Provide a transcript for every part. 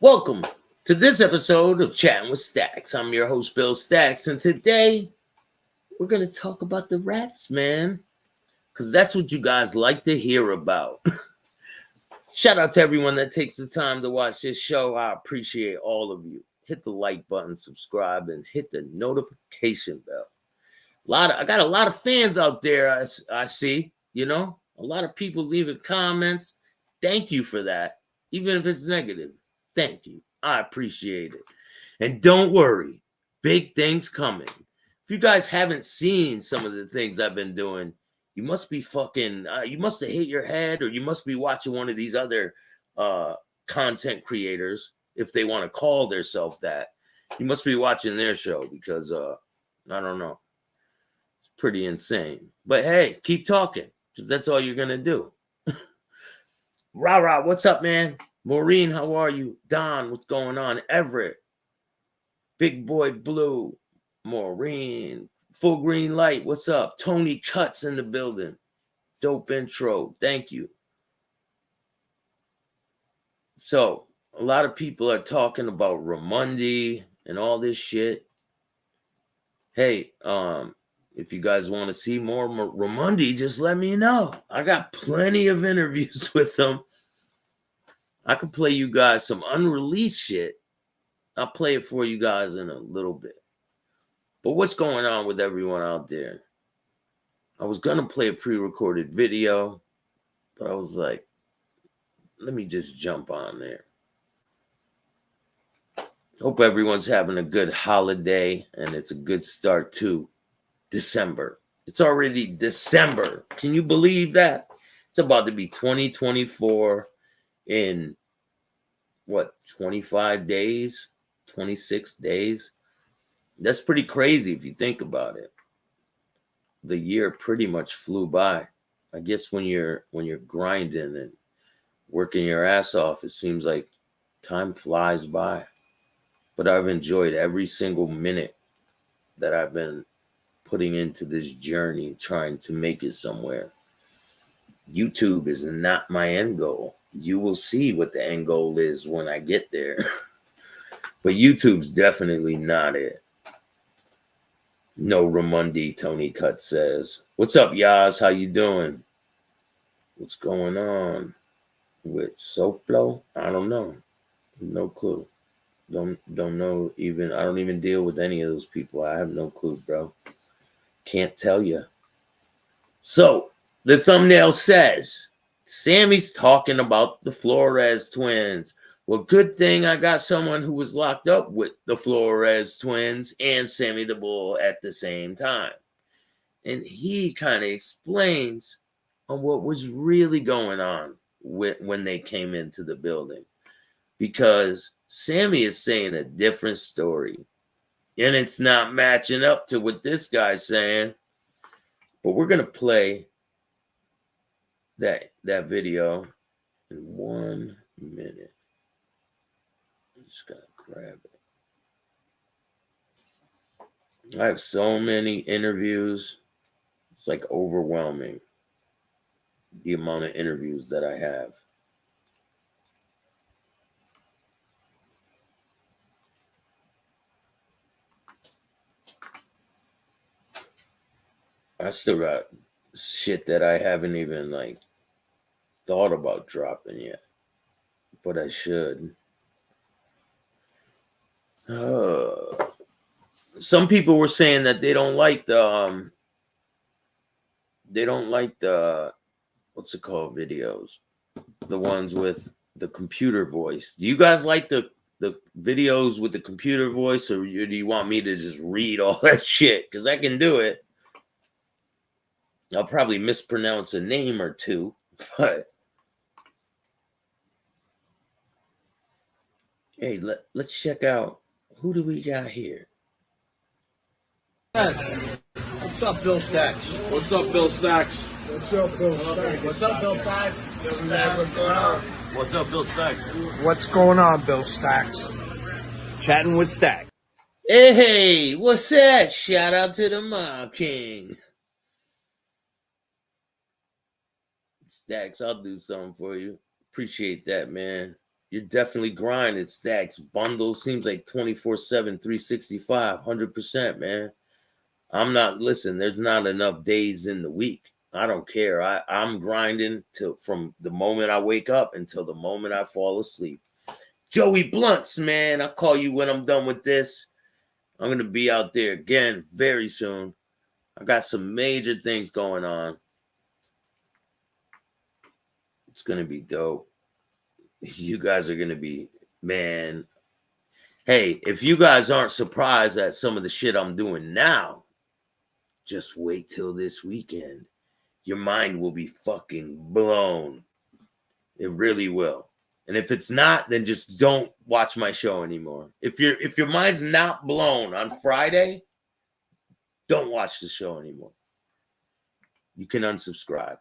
Welcome to this episode of Chattin with Staxx. I'm your host, Bill Staxx, and today we're going to talk about the rats, man, because that's what you guys like to hear about. Shout out to everyone that takes the time to watch this show. I appreciate all of you. Hit the like button, subscribe, and hit the notification bell. I got a lot of fans out there. I see, a lot of people leaving comments. Thank you for that, even if it's negative. Thank you. I appreciate it. And don't worry, big things coming. If you guys haven't seen some of the things I've been doing, you must be you must have hit your head, or you must be watching one of these other content creators, if they want to call themselves that. You must be watching their show because I don't know. It's pretty insane. But hey, keep talking, because that's all you're going to do. Rah, what's up, man? Maureen, how are you? Don, what's going on? Everett, Big Boy Blue, Maureen, Full Green Light, what's up? Tony Cuts in the building. Dope intro. Thank you. So, a lot of people are talking about Ramundi and all this shit. Hey, if you guys want to see more Ramundi, just let me know. I got plenty of interviews with him. I can play you guys some unreleased shit. I'll play it for you guys in a little bit. But what's going on with everyone out there? I was going to play a pre-recorded video, but I was like, let me just jump on there. Hope everyone's having a good holiday, and it's a good start to December. It's already December. Can you believe that? It's about to be 2024 in, 25 days? 26 days? That's pretty crazy if you think about it. The year pretty much flew by. I guess when you're grinding and working your ass off, it seems like time flies by. But I've enjoyed every single minute that I've been putting into this journey, trying to make it somewhere. YouTube is not my end goal. You will see what the end goal is when I get there. But YouTube's definitely not it. No Ramundi, Tony Cut says. What's up, Yaz? How you doing? What's going on with SoFlo? I don't know. No clue. Don't know even. I don't even deal with any of those people. I have no clue, bro. Can't tell you. So, the thumbnail says, Sammy's talking about the Flores twins. Well, good thing I got someone who was locked up with the Flores twins and Sammy the Bull at the same time. And he kind of explains on what was really going on when they came into the building. Because Sammy is saying a different story. And it's not matching up to what this guy's saying. But we're going to play that video in 1 minute. Just gotta grab it. I have so many interviews. It's like overwhelming, the amount of interviews that I have. I still got shit that I haven't even thought about dropping yet, but I should. Some people were saying that they don't like the what's it called, videos, the ones with the computer voice. Do you guys like the videos with the computer voice, or do you want me to just read all that shit? Because I can do it. I'll probably mispronounce a name or two, but hey, let's check out, who do we got here? What's up, Bill Staxx? What's up, Bill Staxx? What's up, Bill Staxx? What's up, Bill Staxx? What's going on? What's up, Bill Staxx? What's going on, Bill Staxx? Chatting with Staxx. Hey, what's that? Shout out to the Mob King. Staxx, I'll do something for you. Appreciate that, man. You're definitely grinding, Staxx. Bundles seems like 24/7, 365, 100%, man. I'm not, listen, there's not enough days in the week. I don't care. I'm grinding from the moment I wake up until the moment I fall asleep. Joey Blunts, man, I'll call you when I'm done with this. I'm going to be out there again very soon. I got some major things going on. It's going to be dope. You guys are going to be, man. Hey, if you guys aren't surprised at some of the shit I'm doing now, just wait till this weekend. Your mind will be fucking blown. It really will. And if it's not, then just don't watch my show anymore. If your mind's not blown on Friday, don't watch the show anymore. You can unsubscribe.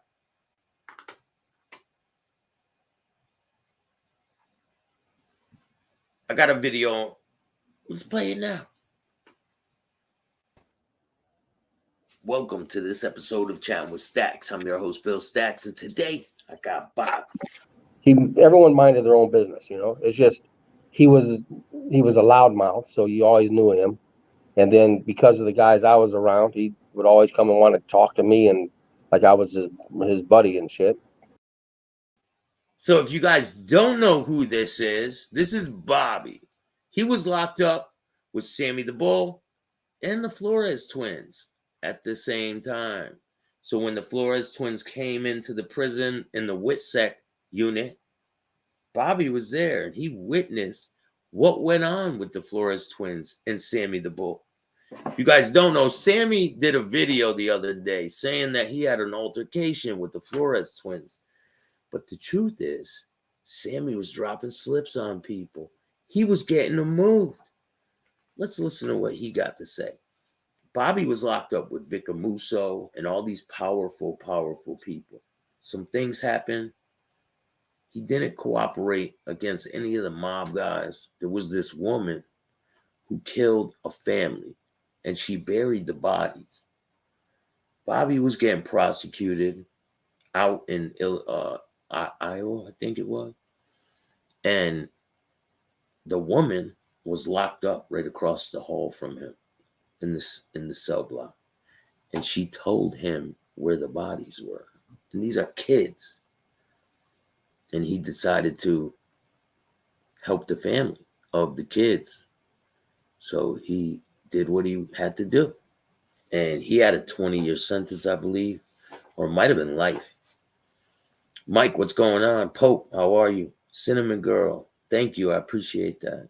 I got a video. Let's play it now. Welcome to this episode of Chattin with Staxx. I'm your host, Bill Staxx, and today I got Bob. Everyone minded their own business, you know. It's just he was a loudmouth, so you always knew him. And then because of the guys I was around, he would always come and want to talk to me, and like I was his buddy and shit. So if you guys don't know who this is Bobby. He was locked up with Scammy the Bull and the Flores twins at the same time. So when the Flores twins came into the prison in the WITSEC unit, Bobby was there and he witnessed what went on with the Flores twins and Scammy the Bull. If you guys don't know, Scammy did a video the other day saying that he had an altercation with the Flores twins. But the truth is, Scammy was dropping slips on people. He was getting them moved. Let's listen to what he got to say. Bobby was locked up with Vic Amuso and all these powerful people. Some things happened. He didn't cooperate against any of the mob guys. There was this woman who killed a family, and she buried the bodies. Bobby was getting prosecuted out in Iowa, I think it was. And the woman was locked up right across the hall from him in the cell block. And she told him where the bodies were. And these are kids. And he decided to help the family of the kids. So he did what he had to do. And he had a 20-year sentence, I believe, or it might have been life. Mike, what's going on? Pope, how are you? Cinnamon Girl, thank you. I appreciate that.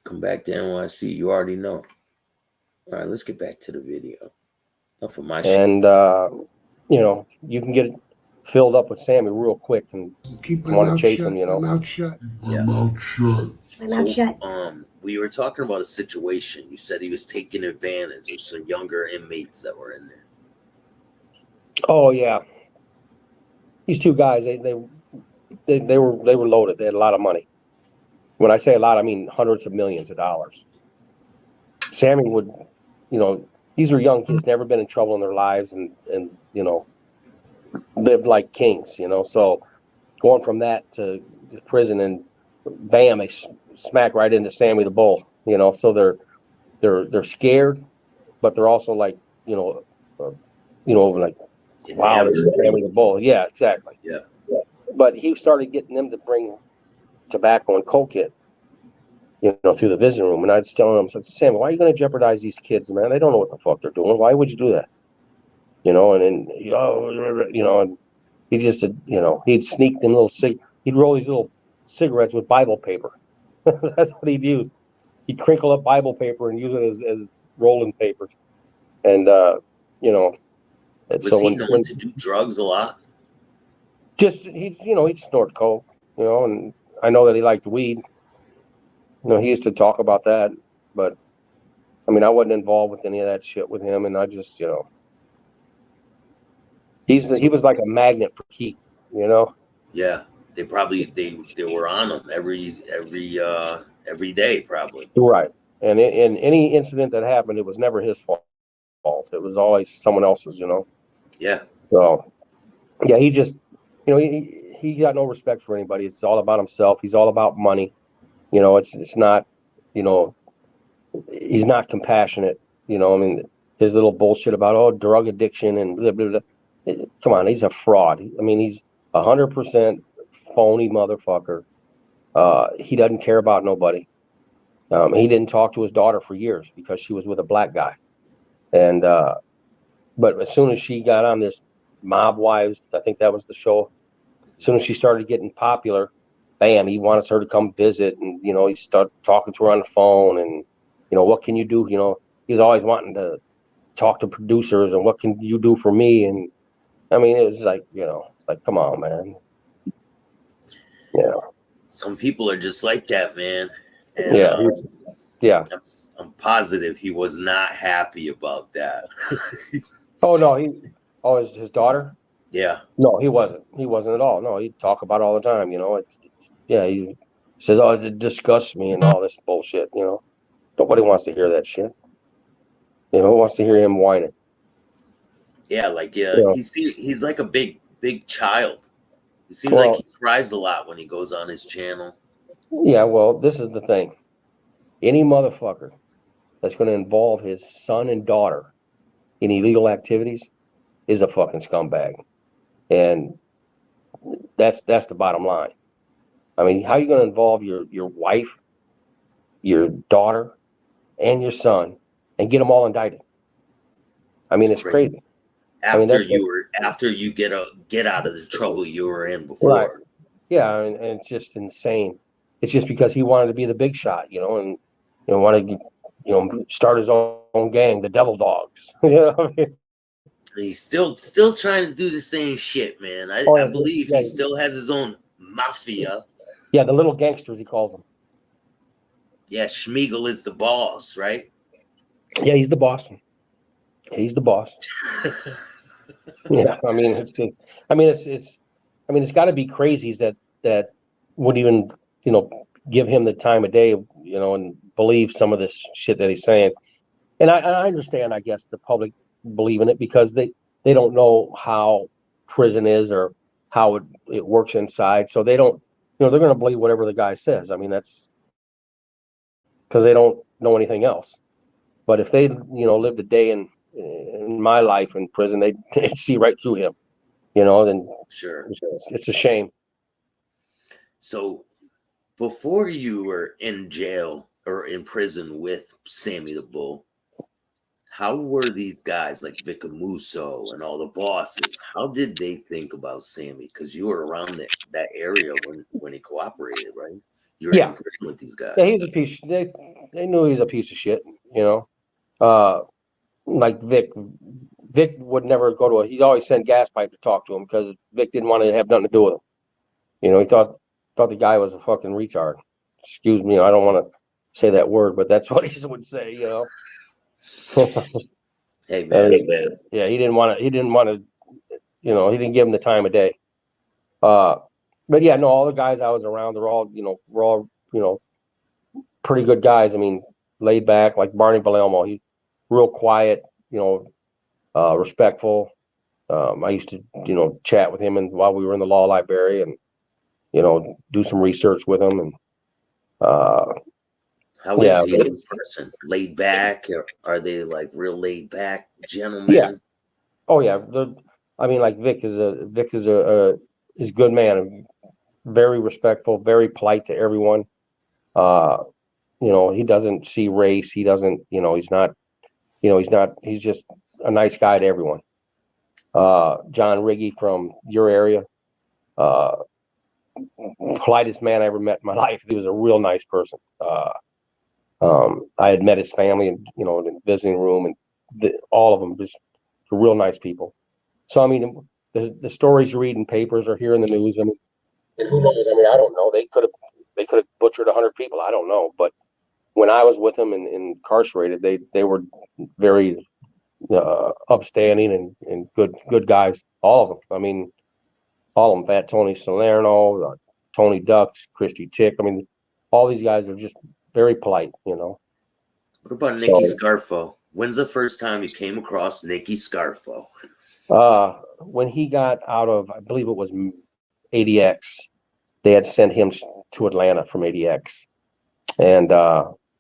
Come back to NYC. You already know. All right, let's get back to the video. Enough of my shit. And you know, you can get it filled up with Sammy real quick and Keep my want to mouth chase shut. him, you know. My mouth shut. Yeah. My mouth shut. My mouth shut. We were talking about a situation. You said he was taking advantage of some younger inmates that were in there. Oh yeah. These two guys, they were loaded. They had a lot of money. When I say a lot, I mean hundreds of millions of dollars. Sammy would, you know, these are young kids, never been in trouble in their lives, and you know, lived like kings, you know. So going from that to prison, and bam, they smack right into Sammy the Bull, you know. So they're scared, but they're also like, you know, like, wow, this is Sammy the Bull. Yeah, exactly. Yeah. But he started getting them to bring tobacco and coke in, you know, through the visiting room. And I was telling him, Sam, why are you going to jeopardize these kids, man? They don't know what the fuck they're doing. Why would you do that? You know, and then, you know, and he just, you know, he'd sneak them he'd roll these little cigarettes with Bible paper. That's what he'd use. He'd crinkle up Bible paper and use it as rolling papers. And, you know. Was he known to do drugs a lot? Just, he'd snort coke, you know, and I know that he liked weed. You know, he used to talk about that, but I mean, I wasn't involved with any of that shit with him, and I just, you know, he was like a magnet for heat, you know. Yeah, they were on him every day, probably. Right, and in any incident that happened, it was never his fault. It was always someone else's, you know. Yeah. So, yeah, he just, you know, he he got no respect for anybody. It's all about himself. He's all about money. You know, it's not, you know, he's not compassionate. You know, I mean, his little bullshit about drug addiction and blah, blah, blah. Come on, he's a fraud. I mean, he's 100% phony motherfucker. He doesn't care about nobody. He didn't talk to his daughter for years because she was with a black guy. And but as soon as she got on this Mob Wives, I think that was the show. As soon as she started getting popular, bam, he wants her to come visit, and you know, he started talking to her on the phone, and you know, what can you do? You know, he's always wanting to talk to producers, and what can you do for me? And I mean, it was like, you know, it's like, come on, man. Yeah. Some people are just like that, man. And Yeah. Yeah. I'm positive he was not happy about that. Oh no, his daughter? Yeah. No, he wasn't. He wasn't at all. No, he'd talk about it all the time, you know. Yeah, he says, "Oh, it disgusts me," and all this bullshit, you know. Nobody wants to hear that shit. You know, who wants to hear him whining? Yeah, like You know? he's like a big child. It seems Well, like he cries a lot when he goes on his channel. yeah, well, this is the thing. Any motherfucker that's going to involve his son and daughter in illegal activities is a fucking scumbag. And that's the bottom line. I mean, how are you going to involve your wife, your daughter, and your son and get them all indicted? I mean, it's crazy. After you get out of the trouble you were in before. Right. Yeah, and it's just insane. It's just because he wanted to be the big shot, you know, and you know, wanted to, you know, start his own gang, the Devil Dogs. You know what I mean? He's still trying to do the same shit, man. I believe he still has his own mafia. Yeah, the little gangsters, he calls them. Yeah, Schmiegel is the boss, right? Yeah, he's the boss. He's the boss. Yeah, I mean, it's got to be crazies that would even, you know, give him the time of day, you know, and believe some of this shit that he's saying. And I understand, I guess, the public believe in it because they don't know how prison is or how it works inside. So they don't, you know, they're going to believe whatever the guy says. I mean, that's because they don't know anything else. But if they, you know, lived a day in my life in prison, they'd see right through him, you know, then sure. It's a shame. So before you were in jail or in prison with Sammy the Bull, how were these guys like Vic Musso and all the bosses? How did they think about Sammy? Because you were around that area when he cooperated, right? You were in prison with these guys. Yeah, he was a piece. They knew he was a piece of shit, you know. Like Vic would never go to he'd always send gas pipe to talk to him because Vic didn't want to have nothing to do with him. You know, he thought the guy was a fucking retard. Excuse me, I don't want to say that word, but that's what he would say, you know. Hey man. Yeah, he didn't want to, you know, he didn't give him the time of day. But yeah, no, all the guys I was around, we're all, you know, pretty good guys. I mean, laid back, like Barney Bellomo. He real quiet, you know, respectful. I used to, you know, chat with him and while we were in the law library and, you know, do some research with him. And how is he in person? Laid back? Or are they like real laid back gentlemen? Yeah. Oh yeah. I mean, like Vic is a good man, very respectful, very polite to everyone. You know, he doesn't see race. He doesn't, you know, he's just a nice guy to everyone. John Riggy from your area, politest man I ever met in my life. He was a real nice person. I had met his family and, you know, in the visiting room and all of them just real nice people. So, I mean, the stories you read in papers or hear in the news, I mean, and who knows? I mean, I don't know. They could have butchered 100 people. I don't know. But when I was with them and incarcerated, they were very upstanding and good guys. All of them. I mean, all of them. Fat Tony Salerno, Tony Ducks, Christy Tick. I mean, all these guys are just very polite, you know. What about Nicky Scarfo? When's the first time you came across Nicky Scarfo? When he got out of, I believe it was ADX. They had sent him to Atlanta from ADX, and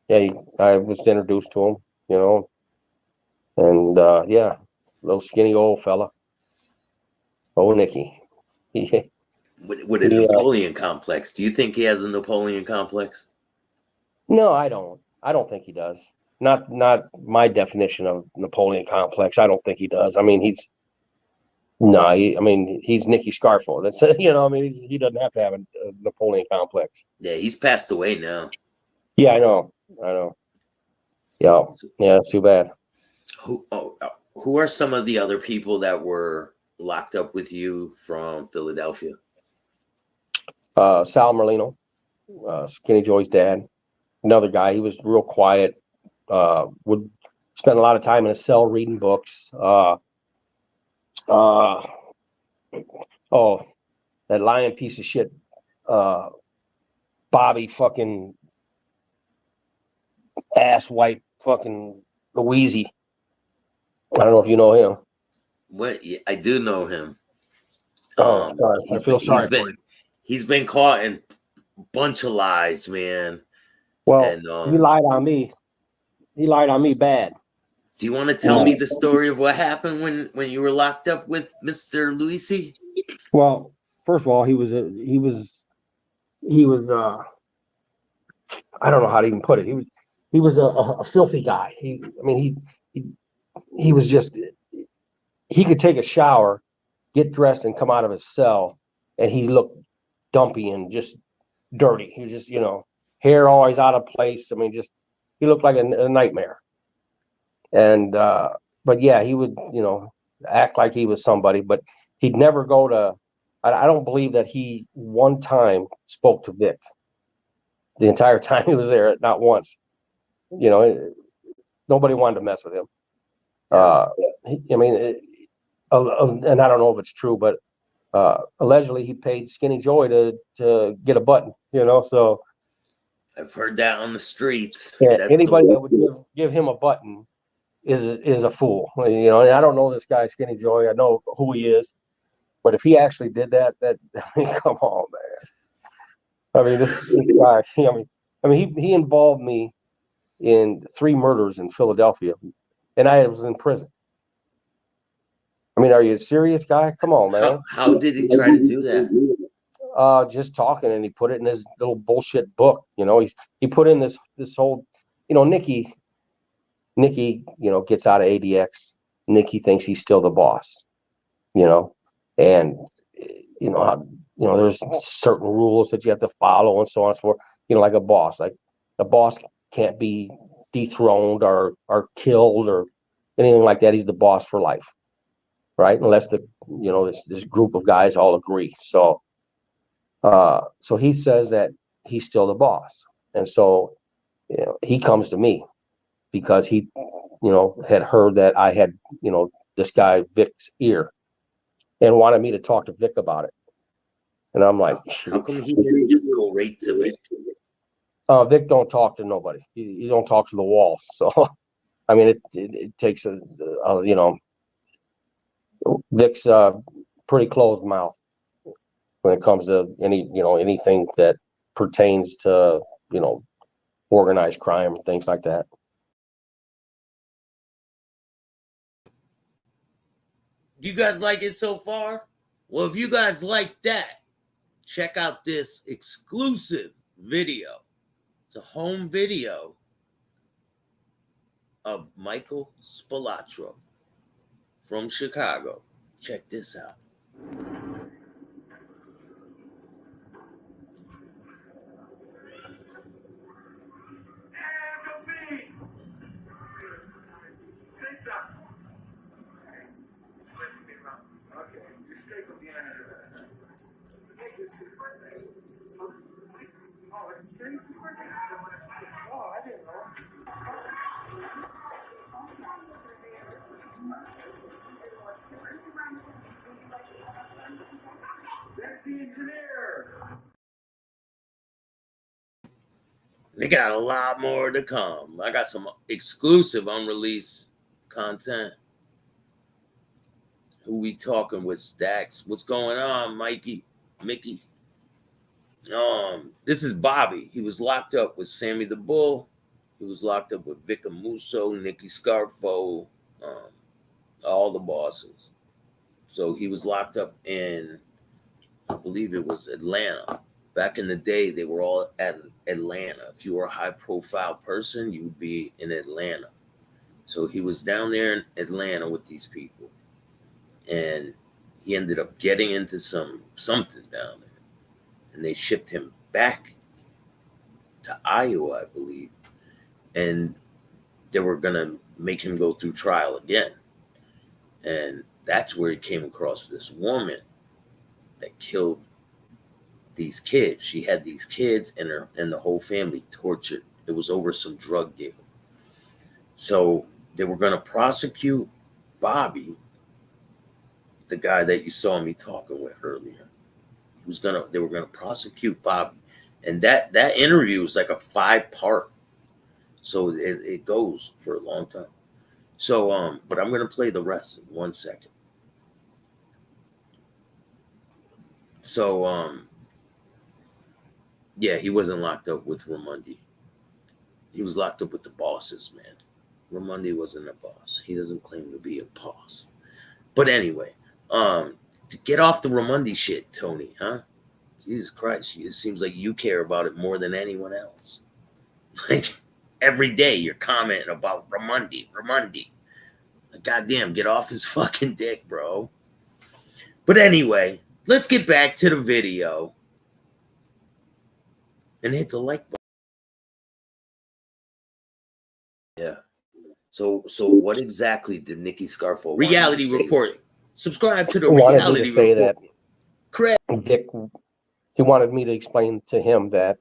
yeah, I was introduced to him, you know, and yeah, little skinny old fella, old Nicky. He, With a Napoleon complex. Do you think he has a Napoleon complex? no, I don't. I don't think he does. Not my definition of Napoleon complex. I don't think he does. I mean, he's Nicky Scarfo. That's you know, I mean, he doesn't have to have a Napoleon complex. Yeah, he's passed away now. Yeah, I know. Yeah, yeah, it's too bad. Who are some of the other people that were locked up with you from Philadelphia? Sal Merlino, Skinny Joy's dad. Another guy. He was real quiet. Would spend a lot of time in a cell reading books. Oh, that lying piece of shit, Bobby fucking ass white fucking Louisi. I don't know if you know him. What? I do know him. Oh, sorry. I feel sorry for you. He's been caught in a bunch of lies, man. Well, and, he lied on me. He lied on me bad. Do you want to tell me the story of what happened when you were locked up with Mr. Luisi? Well, first of all, he was I don't know how to even put it. He was a filthy guy. He was just, he could take a shower, get dressed, and come out of his cell, and he looked dumpy and just dirty. He was just, you know, hair always out of place. I mean, just he looked like a nightmare. And but yeah, he would, you know, act like he was somebody, but he'd never go to. I don't believe that he one time spoke to Vic. The entire time he was there, not once. You know, nobody wanted to mess with him. I mean, and I don't know if it's true, but allegedly he paid Skinny Joy to get a button. You know, so I've heard that on the streets. Anybody that would give him a button is a fool. You know, and I don't know this guy Skinny Joy. I know who he is, but if he actually did that, I mean, come on, man. I mean, this guy. I mean, he involved me in 3 murders in Philadelphia, and I was in prison. I mean, are you a serious guy? Come on, man. How did he try to do that? Just talking, and he put it in his little bullshit book. You know, he put in this whole, you know, Nicky, you know, gets out of ADX. Nicky thinks he's still the boss, you know, and you know, there's certain rules that you have to follow and so on and so forth. You know, like a boss can't be dethroned or killed or anything like that. He's the boss for life, right? Unless this group of guys all agree. So he says that he's still the boss, and so you know, he comes to me because he, you know, had heard that I had, you know, this guy Vic's ear, and wanted me to talk to Vic about it. And I'm like, how come he didn't just go right to Vic? Vic don't talk to nobody. He don't talk to the wall. So, I mean, it takes a you know, Vic's pretty closed mouth when it comes to anything that pertains to, you know, organized crime and things like that. You guys like it so far? Well, if you guys like that, check out this exclusive video. It's a home video of Michael Spilatro from Chicago. Check this out. They got a lot more to come. I got some exclusive unreleased content. Who we talking with, Staxx? What's going on, Mikey? Mickey. This is Bobby. He was locked up with Scammy the Bull. He was locked up with Vic Musso, Nicky Scarfo, all the bosses. So he was locked up in, I believe it was Atlanta. Back in the day, they were all at Atlanta. If you were a high-profile person, you would be in Atlanta. So he was down there in Atlanta with these people, and he ended up getting into something down there, and they shipped him back to Iowa, I believe, and they were gonna make him go through trial again. And that's where he came across this woman that killed these kids. She had these kids and the whole family tortured. It was over some drug deal. So they were going to prosecute Bobby, the guy that you saw me talking with earlier. They were gonna prosecute Bobby, and that interview was like a 5-part, so it goes for a long time. So but I'm gonna play the rest in 1 second. So yeah, he wasn't locked up with Ramundi. He was locked up with the bosses, man. Ramundi wasn't a boss. He doesn't claim to be a boss. But anyway, get off the Ramundi shit, Tony, huh? Jesus Christ, it seems like you care about it more than anyone else. Like, every day you're commenting about Ramundi. Like, goddamn, get off his fucking dick, bro. But anyway, let's get back to the video. And hit the like button. Yeah. So what exactly did Nicky Scarfo reality report? Subscribe to the reality report. That correct. Vic, he wanted me to explain to him that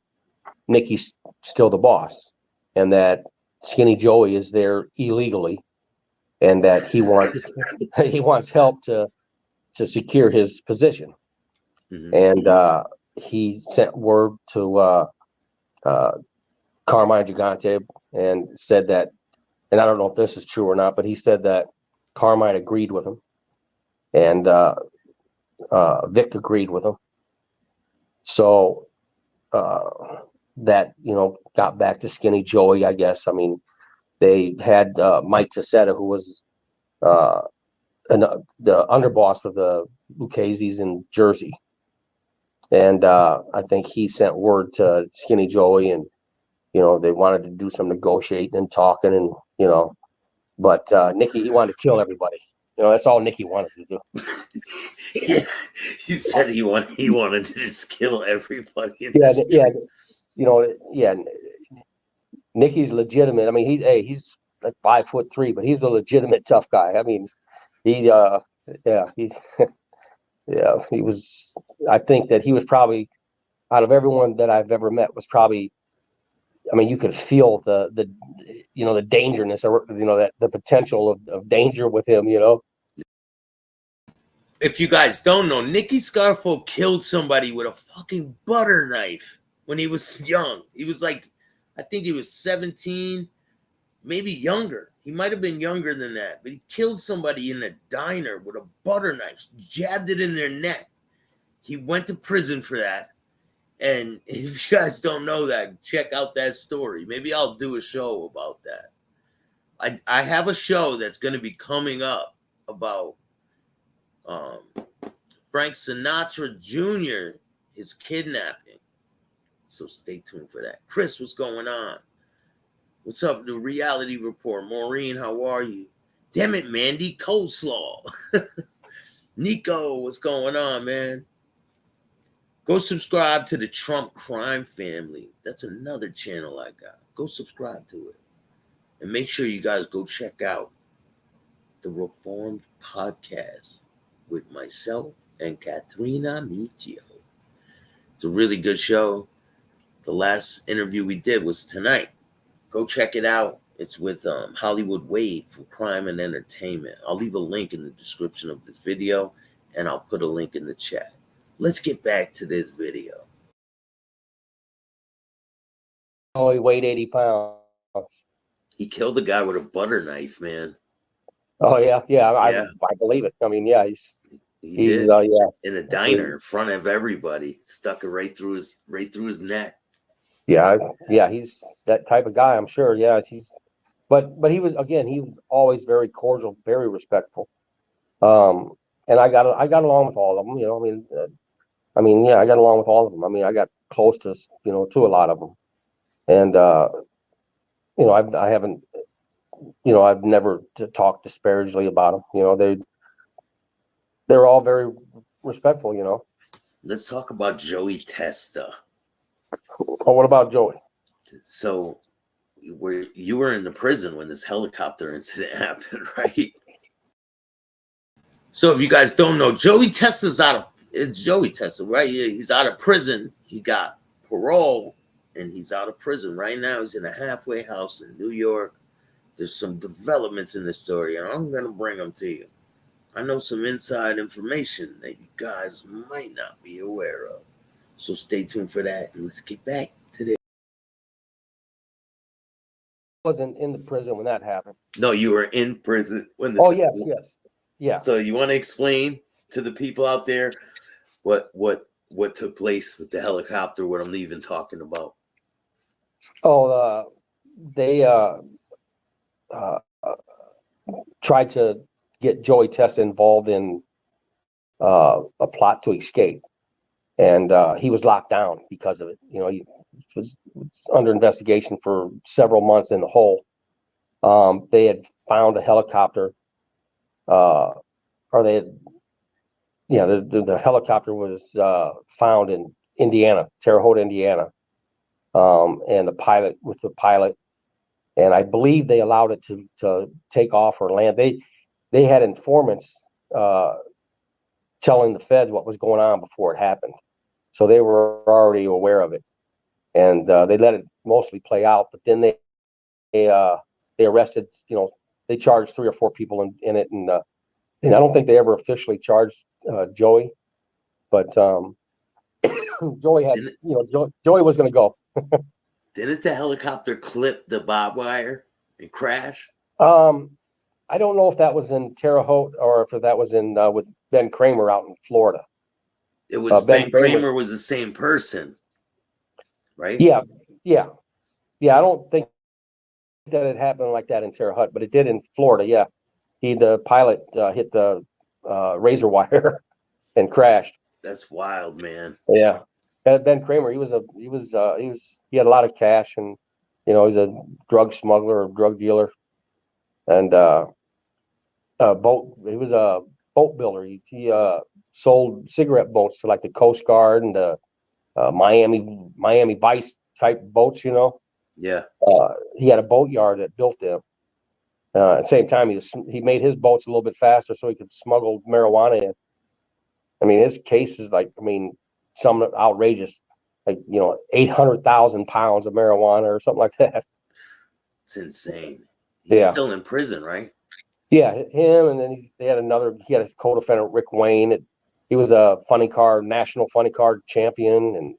Nicky's still the boss, and that Skinny Joey is there illegally, and that he wants help to secure his position. Mm-hmm. And he sent word to Carmine Gigante and said that, and I don't know if this is true or not, but he said that Carmine agreed with him, and Vic agreed with him. So that, got back to Skinny Joey, I guess. I mean, they had Mike Tassetta, who was the underboss of the Lucchese's in Jersey. And I think he sent word to Skinny Joey, and, they wanted to do some negotiating and talking, and, but Nicky, he wanted to kill everybody. That's all Nicky wanted to do. Yeah, he said he wanted to just kill everybody. Nicky's legitimate. I mean, he's like 5'3", but he's a legitimate tough guy. I mean, he was. I think that he was probably, out of everyone that I've ever met, was probably. I mean, you could feel the dangerousness, or that the potential of danger with him. If you guys don't know, Nicky Scarfo killed somebody with a fucking butter knife when he was young. He was like, I think he was 17, maybe younger. He might have been younger than that, but he killed somebody in a diner with a butter knife, jabbed it in their neck. He went to prison for that. And if you guys don't know that, check out that story. Maybe I'll do a show about that. I have a show that's going to be coming up about Frank Sinatra Jr., his kidnapping. So stay tuned for that. Chris, what's going on? What's up, the reality report? Maureen, how are you? Damn it, Mandy, coleslaw. Nico, what's going on, man? Go subscribe to the Trump Crime Family. That's another channel I got. Go subscribe to it. And make sure you guys go check out the Reformed Podcast with myself and Katrina Michio. It's a really good show. The last interview we did was tonight. Go check it out. It's with Hollywood Wade from Crime and Entertainment. I'll leave a link in the description of this video, and I'll put a link in the chat. Let's get back to this video. Oh, he weighed 80 pounds. He killed a guy with a butter knife, man. Oh, yeah. I believe it. I mean, yeah, He He's did yeah, in a diner in front of everybody. Stuck it right through his neck. yeah. He's that type of guy. I'm sure. Yeah, but he was again. He was always very cordial, very respectful. And I got along with all of them. You know, yeah, I got along with all of them. I mean, I got close to to a lot of them, and I haven't I've never talked disparagingly about them. You know, they're all very respectful. You know. Let's talk about Joey Testa. Oh, what about Joey? So, you were in the prison when this helicopter incident happened, right? So, if you guys don't know, Joey Testa's it's Joey Testa, right? Yeah, he's out of prison. He got parole, and he's out of prison right now. He's in a halfway house in New York. There's some developments in this story, and I'm gonna bring them to you. I know some inside information that you guys might not be aware of. So stay tuned for that, and let's get back to this. Wasn't in the prison when that happened. No, you were in prison when this. Oh yes, yeah. So you want to explain to the people out there what took place with the helicopter? What I'm even talking about? Oh, they tried to get Joey Testa involved in a plot to escape, and he was locked down because of it. You know, he was under investigation for several months in the hole. They had found a helicopter, or they had, yeah, the helicopter was found in Indiana, Terre Haute, Indiana, and the pilot, and I believe they allowed it to take off or land. They had informants telling the feds what was going on before it happened, so they were already aware of it, and they let it mostly play out. But then they arrested, they charged 3 or 4 people in it, and I don't think they ever officially charged Joey, but Joey had, Joey was going to go. Didn't the helicopter clip the barbed wire and crash? I don't know if that was in Terre Haute or if that was in with Ben Kramer out in Florida. It was Ben Kramer was the same person, right? Yeah. I don't think that it happened like that in Terre Haute, but it did in Florida. Yeah, the pilot hit the razor wire and crashed. That's wild, man. Yeah, Ben Kramer, he had a lot of cash, and he's a drug smuggler or drug dealer, and he was a boat builder. He sold cigarette boats to like the Coast Guard and the Miami Vice type boats. Yeah. He had a boat yard that built them. At the same time, he made his boats a little bit faster so he could smuggle marijuana in. I mean, his case is some outrageous, 800,000 pounds of marijuana or something like that. It's insane. He's still in prison, right? Yeah, him, and then he had a co-defendant, Rick Wayne. He was a national funny car champion, and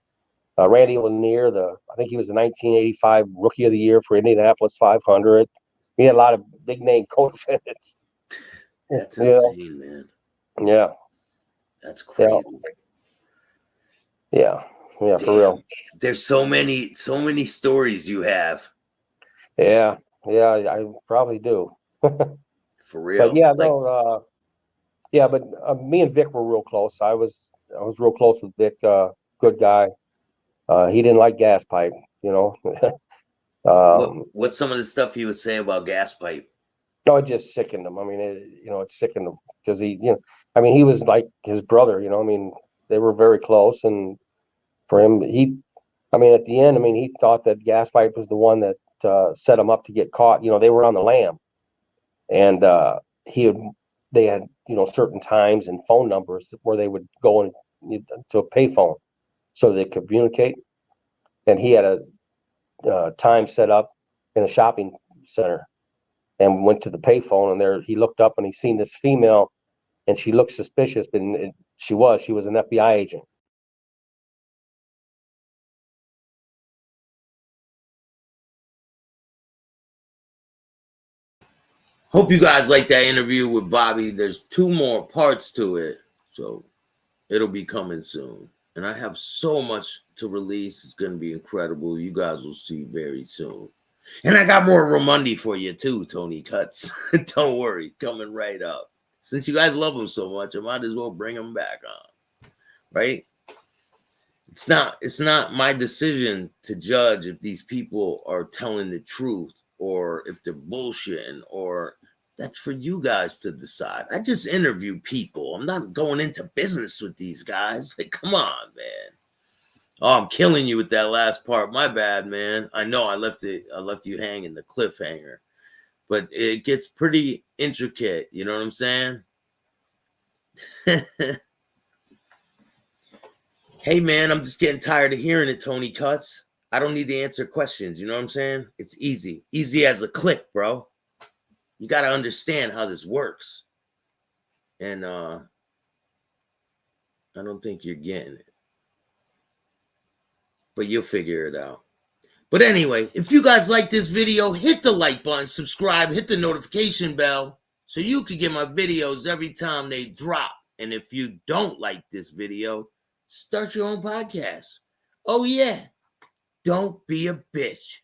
Randy Lanier, I think he was the 1985 Rookie of the Year for Indianapolis 500. He had a lot of big name co-defendants. That's insane, man. Yeah. That's crazy. Yeah, for real. There's so many stories you have. Yeah, I probably do. For real. But yeah, but me and Vic were real close. I was real close with Vic. Good guy. He didn't like gas pipe. What's some of the stuff he would say about gas pipe? No, it just sickened him. I mean, it sickened him because he was like his brother. I mean, they were very close, and for him, at the end, he thought that gas pipe was the one that set him up to get caught. They were on the lam, and they had certain times and phone numbers where they would go to a payphone so they could communicate, and he had a time set up in a shopping center and went to the payphone, and there he looked up and he seen this female, and she looked suspicious, but she was an FBI agent. Hope you guys like that interview with Bobby. There's 2 more parts to it. So it'll be coming soon. And I have so much to release. It's going to be incredible. You guys will see very soon. And I got more Ramundi for you too, Tony Cuts. Don't worry, coming right up. Since you guys love him so much, I might as well bring him back on. Right? It's not my decision to judge if these people are telling the truth or if they're bullshitting, or that's for you guys to decide. I just interview people. I'm not going into business with these guys. Like, come on, man. Oh, I'm killing you with that last part. My bad, man. I know I left you hanging, the cliffhanger. But it gets pretty intricate, you know what I'm saying? Hey, man, I'm just getting tired of hearing it, Tony Cuts. I don't need to answer questions, you know what I'm saying? It's easy. Easy as a click, bro. You got to understand how this works. And I don't think you're getting it. But you'll figure it out. But anyway, if you guys like this video, hit the like button, subscribe, hit the notification bell so you can get my videos every time they drop. And if you don't like this video, start your own podcast. Oh, yeah. Don't be a bitch.